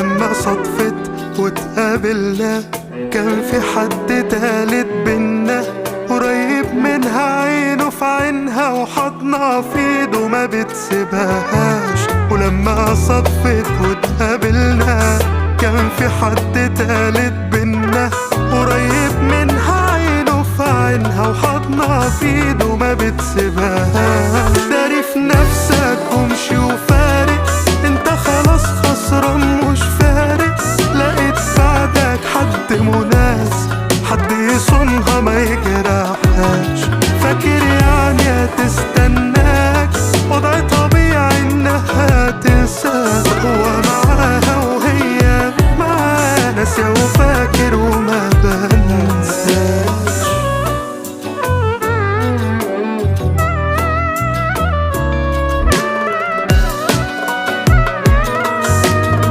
ولما صدفت واتقابلنا كان في حد تالت بينا، قريب منها عينه في عينها وحضنها في ايده ما بتسيبهاش. ولما صدفت واتقابلنا كان في حد تالت بينا، قريب منها عينه في عينها وحضنها في ايده ما بتسيبهاش. داري في نفسك وامشي وفارق، انت خلاص خسران مش فارق. لقيت بعدك حد مناسب، حد يصونها ما يجرحهاش. فاكر يعني هتستناك، وضع طبيعي انها تنساك. هو معاها وهي معاه ناسية وفاكر